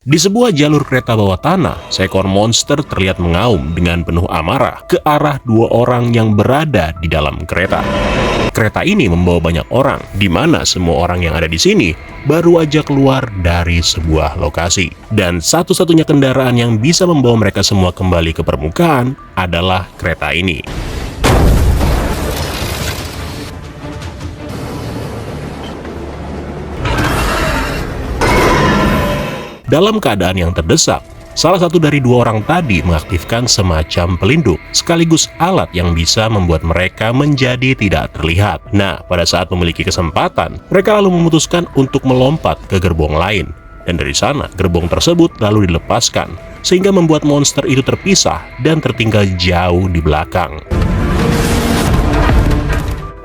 Di sebuah jalur kereta bawah tanah, seekor monster terlihat mengaum dengan penuh amarah ke arah dua orang yang berada di dalam kereta. Kereta ini membawa banyak orang, di mana semua orang yang ada di sini baru aja keluar dari sebuah lokasi. Dan satu-satunya kendaraan yang bisa membawa mereka semua kembali ke permukaan adalah kereta ini. Dalam keadaan yang terdesak, salah satu dari dua orang tadi mengaktifkan semacam pelindung, sekaligus alat yang bisa membuat mereka menjadi tidak terlihat. Nah, pada saat memiliki kesempatan, mereka lalu memutuskan untuk melompat ke gerbong lain. Dan dari sana, gerbong tersebut lalu dilepaskan, sehingga membuat monster itu terpisah dan tertinggal jauh di belakang.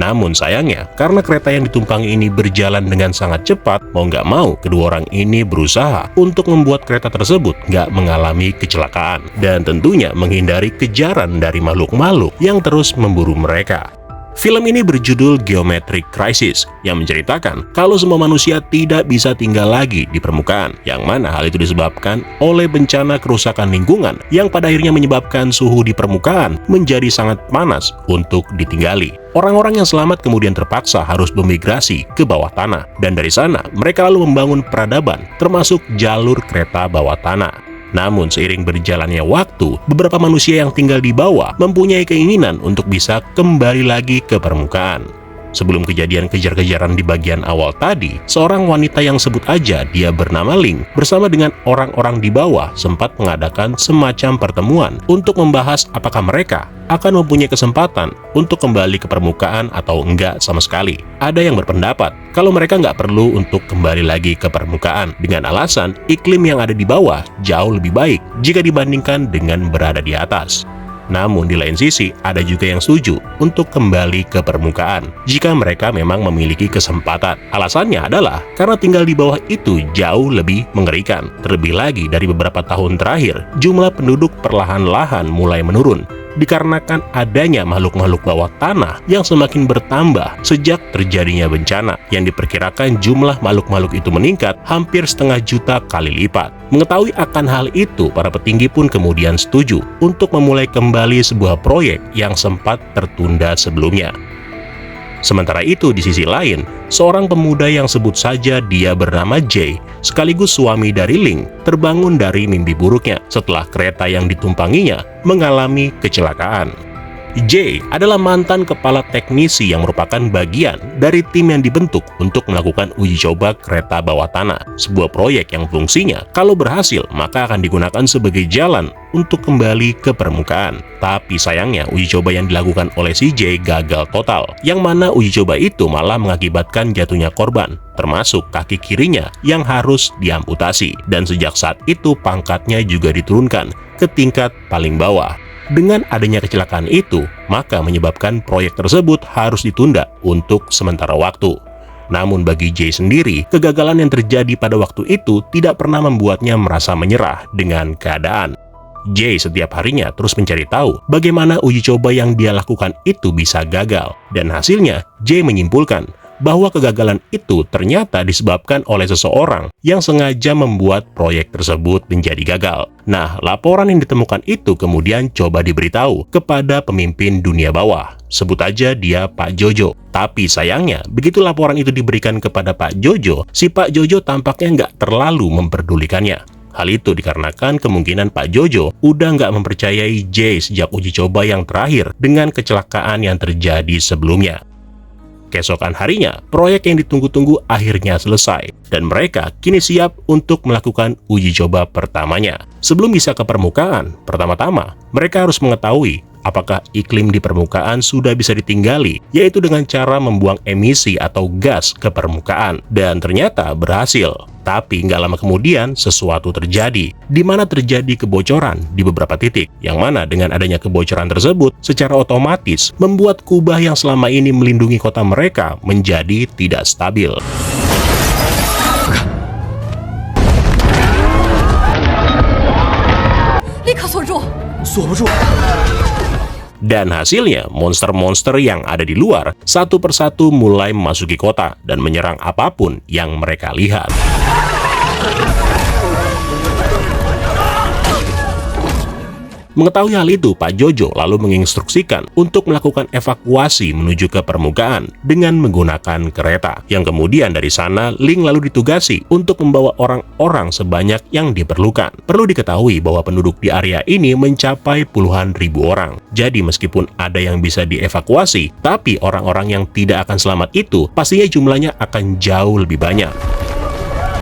Namun sayangnya, karena kereta yang ditumpangi ini berjalan dengan sangat cepat, mau nggak mau, kedua orang ini berusaha untuk membuat kereta tersebut nggak mengalami kecelakaan. Dan tentunya menghindari kejaran dari makhluk-makhluk yang terus memburu mereka. Film ini berjudul Geometric Crisis, yang menceritakan kalau semua manusia tidak bisa tinggal lagi di permukaan, yang mana hal itu disebabkan oleh bencana kerusakan lingkungan, yang pada akhirnya menyebabkan suhu di permukaan menjadi sangat panas untuk ditinggali. Orang-orang yang selamat kemudian terpaksa harus bermigrasi ke bawah tanah, dan dari sana mereka lalu membangun peradaban, termasuk jalur kereta bawah tanah. Namun seiring berjalannya waktu, beberapa manusia yang tinggal di bawah mempunyai keinginan untuk bisa kembali lagi ke permukaan. Sebelum kejadian kejar-kejaran di bagian awal tadi, seorang wanita yang sebut aja dia bernama Ling bersama dengan orang-orang di bawah sempat mengadakan semacam pertemuan untuk membahas apakah mereka akan mempunyai kesempatan untuk kembali ke permukaan atau enggak sama sekali. Ada yang berpendapat kalau mereka nggak perlu untuk kembali lagi ke permukaan dengan alasan iklim yang ada di bawah jauh lebih baik jika dibandingkan dengan berada di atas. Namun di lain sisi, ada juga yang setuju untuk kembali ke permukaan jika mereka memang memiliki kesempatan. Alasannya adalah karena tinggal di bawah itu jauh lebih mengerikan. Terlebih lagi dari beberapa tahun terakhir, jumlah penduduk perlahan-lahan mulai menurun dikarenakan adanya makhluk-makhluk bawah tanah yang semakin bertambah sejak terjadinya bencana, yang diperkirakan jumlah makhluk-makhluk itu meningkat hampir 1,5 juta kali lipat. Mengetahui akan hal itu, para petinggi pun kemudian setuju untuk memulai kembali sebuah proyek yang sempat tertunda sebelumnya. Sementara itu, di sisi lain, seorang pemuda yang sebut saja dia bernama Jay, sekaligus suami dari Ling, terbangun dari mimpi buruknya setelah kereta yang ditumpanginya mengalami kecelakaan. Jay adalah mantan kepala teknisi yang merupakan bagian dari tim yang dibentuk untuk melakukan uji coba kereta bawah tanah, sebuah proyek yang fungsinya kalau berhasil maka akan digunakan sebagai jalan untuk kembali ke permukaan. Tapi sayangnya uji coba yang dilakukan oleh si Jay gagal total, yang mana uji coba itu malah mengakibatkan jatuhnya korban, termasuk kaki kirinya yang harus diamputasi, dan sejak saat itu pangkatnya juga diturunkan ke tingkat paling bawah. Dengan adanya kecelakaan itu, maka menyebabkan proyek tersebut harus ditunda untuk sementara waktu. Namun bagi Jay sendiri, kegagalan yang terjadi pada waktu itu tidak pernah membuatnya merasa menyerah dengan keadaan. Jay setiap harinya terus mencari tahu bagaimana uji coba yang dia lakukan itu bisa gagal. Dan hasilnya, Jay menyimpulkan bahwa kegagalan itu ternyata disebabkan oleh seseorang yang sengaja membuat proyek tersebut menjadi gagal. Nah, laporan yang ditemukan itu kemudian coba diberitahu kepada pemimpin dunia bawah. Sebut aja dia Pak Jojo. Tapi sayangnya, begitu laporan itu diberikan kepada Pak Jojo, si Pak Jojo tampaknya nggak terlalu memperdulikannya. Hal itu dikarenakan kemungkinan Pak Jojo udah nggak mempercayai Jay sejak uji coba yang terakhir dengan kecelakaan yang terjadi sebelumnya. Keesokan harinya, proyek yang ditunggu-tunggu akhirnya selesai, dan mereka kini siap untuk melakukan uji coba pertamanya. Sebelum bisa ke permukaan, pertama-tama mereka harus mengetahui apakah iklim di permukaan sudah bisa ditinggali, yaitu dengan cara membuang emisi atau gas ke permukaan. Dan ternyata berhasil. Tapi nggak lama kemudian sesuatu terjadi, di mana terjadi kebocoran di beberapa titik, yang mana dengan adanya kebocoran tersebut secara otomatis membuat kubah yang selama ini melindungi kota mereka menjadi tidak stabil. Dan hasilnya, monster-monster yang ada di luar satu persatu mulai memasuki kota dan menyerang apapun yang mereka lihat. Mengetahui hal itu, Pak Jojo lalu menginstruksikan untuk melakukan evakuasi menuju ke permukaan dengan menggunakan kereta. Yang kemudian dari sana, Ling lalu ditugasi untuk membawa orang-orang sebanyak yang diperlukan. Perlu diketahui bahwa penduduk di area ini mencapai puluhan ribu orang. Jadi meskipun ada yang bisa dievakuasi, tapi orang-orang yang tidak akan selamat itu pastinya jumlahnya akan jauh lebih banyak.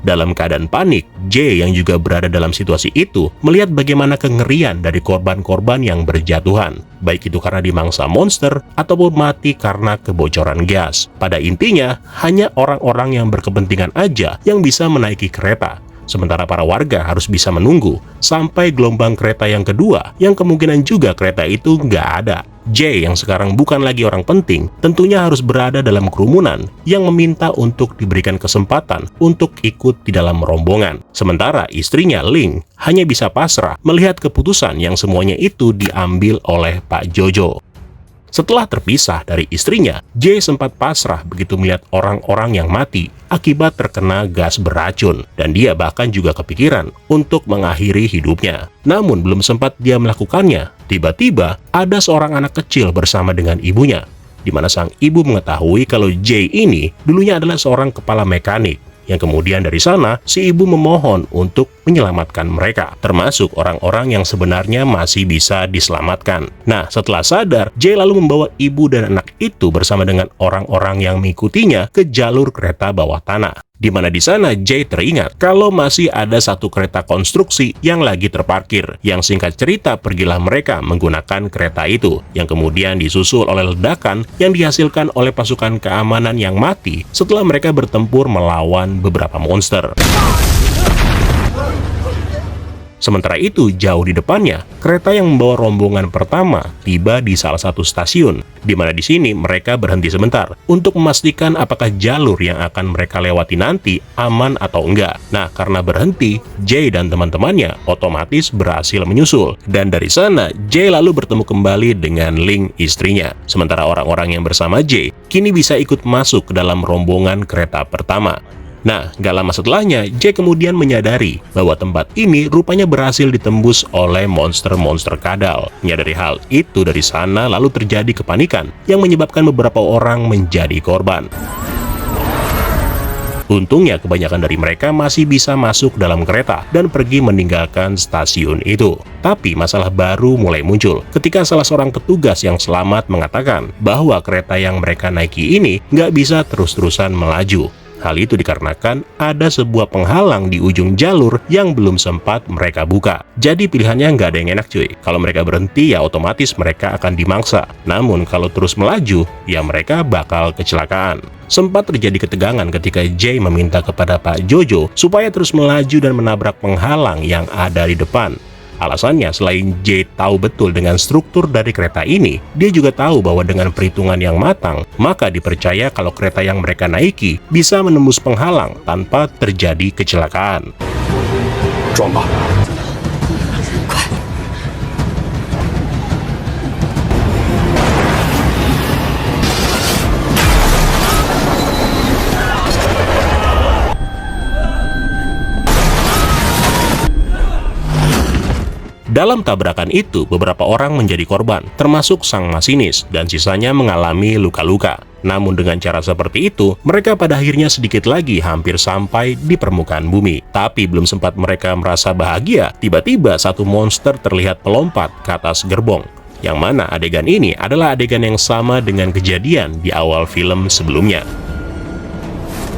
Dalam keadaan panik, J yang juga berada dalam situasi itu melihat bagaimana kengerian dari korban-korban yang berjatuhan, baik itu karena dimangsa monster ataupun mati karena kebocoran gas. Pada intinya, hanya orang-orang yang berkepentingan aja yang bisa menaiki kereta. Sementara para warga harus bisa menunggu sampai gelombang kereta yang kedua, yang kemungkinan juga kereta itu nggak ada. J yang sekarang bukan lagi orang penting, tentunya harus berada dalam kerumunan yang meminta untuk diberikan kesempatan untuk ikut di dalam rombongan. Sementara istrinya Ling hanya bisa pasrah melihat keputusan yang semuanya itu diambil oleh Pak Jojo. Setelah terpisah dari istrinya, J sempat pasrah begitu melihat orang-orang yang mati akibat terkena gas beracun, dan dia bahkan juga kepikiran untuk mengakhiri hidupnya. Namun belum sempat dia melakukannya, tiba-tiba ada seorang anak kecil bersama dengan ibunya, di mana sang ibu mengetahui kalau J ini dulunya adalah seorang kepala mekanik. Yang kemudian dari sana, si ibu memohon untuk menyelamatkan mereka, termasuk orang-orang yang sebenarnya masih bisa diselamatkan. Nah, setelah sadar, J lalu membawa ibu dan anak itu bersama dengan orang-orang yang mengikutinya ke jalur kereta bawah tanah. Di mana di sana J teringat kalau masih ada satu kereta konstruksi yang lagi terparkir. Yang singkat cerita, pergilah mereka menggunakan kereta itu, yang kemudian disusul oleh ledakan yang dihasilkan oleh pasukan keamanan yang mati setelah mereka bertempur melawan beberapa monster. Sementara itu, jauh di depannya, kereta yang membawa rombongan pertama tiba di salah satu stasiun, di mana di sini mereka berhenti sebentar untuk memastikan apakah jalur yang akan mereka lewati nanti aman atau enggak. Nah, karena berhenti, J dan teman-temannya otomatis berhasil menyusul. Dan dari sana, J lalu bertemu kembali dengan Ling, istrinya. Sementara orang-orang yang bersama J kini bisa ikut masuk ke dalam rombongan kereta pertama. Nah, gak lama setelahnya, J kemudian menyadari bahwa tempat ini rupanya berhasil ditembus oleh monster-monster kadal. Menyadari hal itu dari sana, lalu terjadi kepanikan yang menyebabkan beberapa orang menjadi korban. Untungnya kebanyakan dari mereka masih bisa masuk dalam kereta dan pergi meninggalkan stasiun itu. Tapi masalah baru mulai muncul ketika salah seorang petugas yang selamat mengatakan bahwa kereta yang mereka naiki ini nggak bisa terus-terusan melaju. Hal itu dikarenakan ada sebuah penghalang di ujung jalur yang belum sempat mereka buka. Jadi pilihannya nggak ada yang enak cuy. Kalau mereka berhenti ya otomatis mereka akan dimangsa. Namun kalau terus melaju ya mereka bakal kecelakaan. Sempat terjadi ketegangan ketika J meminta kepada Pak Jojo supaya terus melaju dan menabrak penghalang yang ada di depan. Alasannya, selain J tahu betul dengan struktur dari kereta ini, dia juga tahu bahwa dengan perhitungan yang matang, maka dipercaya kalau kereta yang mereka naiki bisa menembus penghalang tanpa terjadi kecelakaan. Dalam tabrakan itu, beberapa orang menjadi korban, termasuk sang masinis, dan sisanya mengalami luka-luka. Namun dengan cara seperti itu, mereka pada akhirnya sedikit lagi hampir sampai di permukaan bumi. Tapi belum sempat mereka merasa bahagia, tiba-tiba satu monster terlihat melompat ke atas gerbong. Yang mana adegan ini adalah adegan yang sama dengan kejadian di awal film sebelumnya.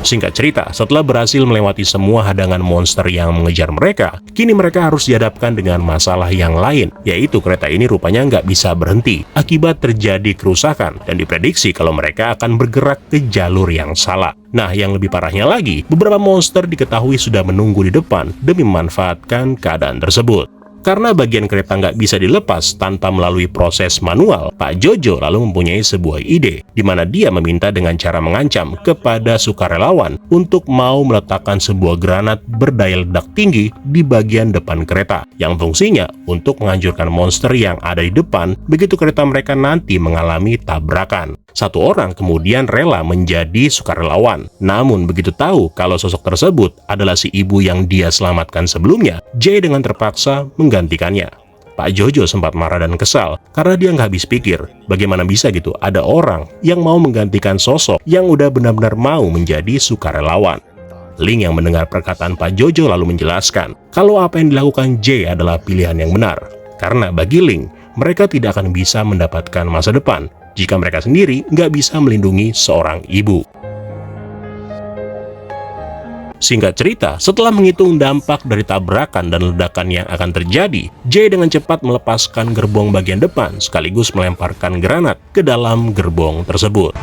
Singkat cerita, setelah berhasil melewati semua hadangan monster yang mengejar mereka, kini mereka harus dihadapkan dengan masalah yang lain, yaitu kereta ini rupanya nggak bisa berhenti akibat terjadi kerusakan, dan diprediksi kalau mereka akan bergerak ke jalur yang salah. Nah, yang lebih parahnya lagi, beberapa monster diketahui sudah menunggu di depan demi memanfaatkan keadaan tersebut. Karena bagian kereta nggak bisa dilepas tanpa melalui proses manual, Pak Jojo lalu mempunyai sebuah ide, di mana dia meminta dengan cara mengancam kepada sukarelawan untuk mau meletakkan sebuah granat berdaya ledak tinggi di bagian depan kereta, yang fungsinya untuk menghancurkan monster yang ada di depan begitu kereta mereka nanti mengalami tabrakan. Satu orang kemudian rela menjadi sukarelawan. Namun begitu tahu kalau sosok tersebut adalah si ibu yang dia selamatkan sebelumnya, J dengan terpaksa menggantikannya. Pak Jojo sempat marah dan kesal karena dia nggak habis pikir bagaimana bisa gitu ada orang yang mau menggantikan sosok yang udah benar-benar mau menjadi sukarelawan. Ling yang mendengar perkataan Pak Jojo lalu menjelaskan kalau apa yang dilakukan Jay adalah pilihan yang benar. Karena bagi Ling, mereka tidak akan bisa mendapatkan masa depan jika mereka sendiri nggak bisa melindungi seorang ibu. Singkat cerita, setelah menghitung dampak dari tabrakan dan ledakan yang akan terjadi, Jay dengan cepat melepaskan gerbong bagian depan sekaligus melemparkan granat ke dalam gerbong tersebut.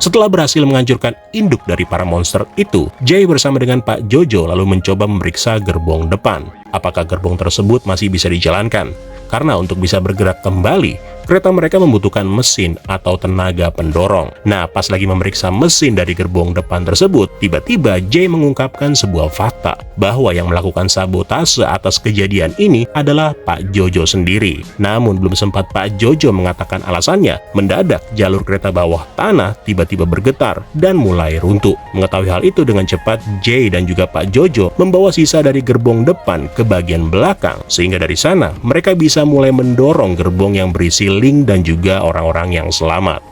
Setelah berhasil menghancurkan induk dari para monster itu, Jay bersama dengan Pak Jojo lalu mencoba memeriksa gerbong depan. Apakah gerbong tersebut masih bisa dijalankan? Karena untuk bisa bergerak kembali, kereta mereka membutuhkan mesin atau tenaga pendorong. Nah, pas lagi memeriksa mesin dari gerbong depan tersebut, tiba-tiba Jay mengungkapkan sebuah fakta bahwa yang melakukan sabotase atas kejadian ini adalah Pak Jojo sendiri. Namun belum sempat Pak Jojo mengatakan alasannya, mendadak jalur kereta bawah tanah tiba-tiba bergetar dan mulai runtuh. Mengetahui hal itu dengan cepat, Jay dan juga Pak Jojo membawa sisa dari gerbong depan ke bagian belakang, sehingga dari sana mereka bisa mulai mendorong gerbong yang berisi Ling dan juga orang-orang yang selamat.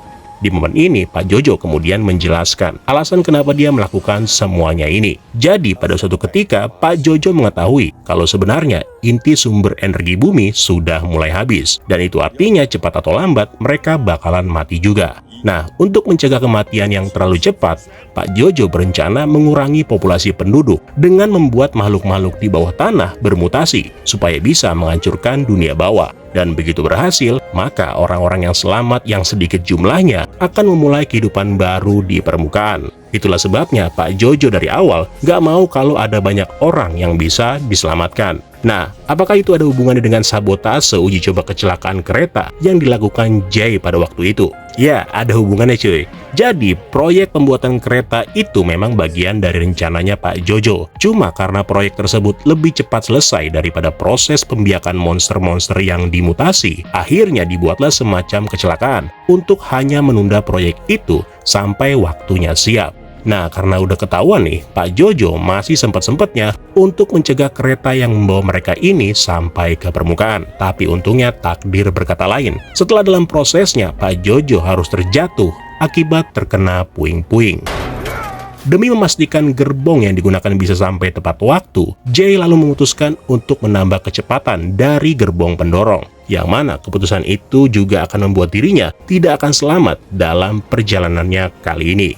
Di momen ini, Pak Jojo kemudian menjelaskan alasan kenapa dia melakukan semuanya ini. Jadi, pada suatu ketika, Pak Jojo mengetahui kalau sebenarnya inti sumber energi bumi sudah mulai habis. Dan itu artinya cepat atau lambat mereka bakalan mati juga. Nah, untuk mencegah kematian yang terlalu cepat, Pak Jojo berencana mengurangi populasi penduduk dengan membuat makhluk-makhluk di bawah tanah bermutasi supaya bisa menghancurkan dunia bawah. Dan begitu berhasil, maka orang-orang yang selamat yang sedikit jumlahnya akan memulai kehidupan baru di permukaan. Itulah sebabnya Pak Jojo dari awal gak mau kalau ada banyak orang yang bisa diselamatkan. Nah, apakah itu ada hubungannya dengan sabotase uji coba kecelakaan kereta yang dilakukan Jay pada waktu itu? Ya, ada hubungannya cuy. Jadi, proyek pembuatan kereta itu memang bagian dari rencananya Pak Jojo. Cuma karena proyek tersebut lebih cepat selesai daripada proses pembiakan monster-monster yang dimutasi, akhirnya dibuatlah semacam kecelakaan untuk hanya menunda proyek itu sampai waktunya siap. Nah, karena udah ketahuan nih, Pak Jojo masih sempat-sempatnya untuk mencegah kereta yang membawa mereka ini sampai ke permukaan. Tapi untungnya takdir berkata lain. Setelah dalam prosesnya, Pak Jojo harus terjatuh akibat terkena puing-puing. Demi memastikan gerbong yang digunakan bisa sampai tepat waktu, Jay lalu memutuskan untuk menambah kecepatan dari gerbong pendorong. Yang mana keputusan itu juga akan membuat dirinya tidak akan selamat dalam perjalanannya kali ini.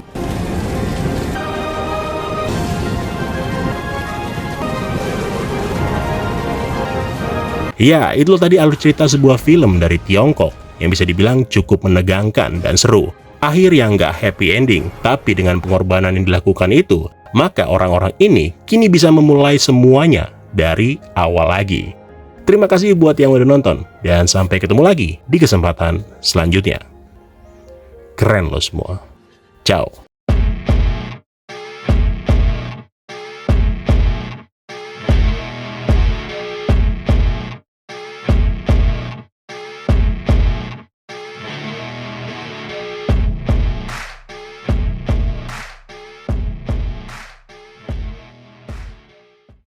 Ya, itulah tadi alur cerita sebuah film dari Tiongkok yang bisa dibilang cukup menegangkan dan seru. Akhir yang nggak happy ending, tapi dengan pengorbanan yang dilakukan itu, maka orang-orang ini kini bisa memulai semuanya dari awal lagi. Terima kasih buat yang udah nonton, dan sampai ketemu lagi di kesempatan selanjutnya. Keren loh semua. Ciao.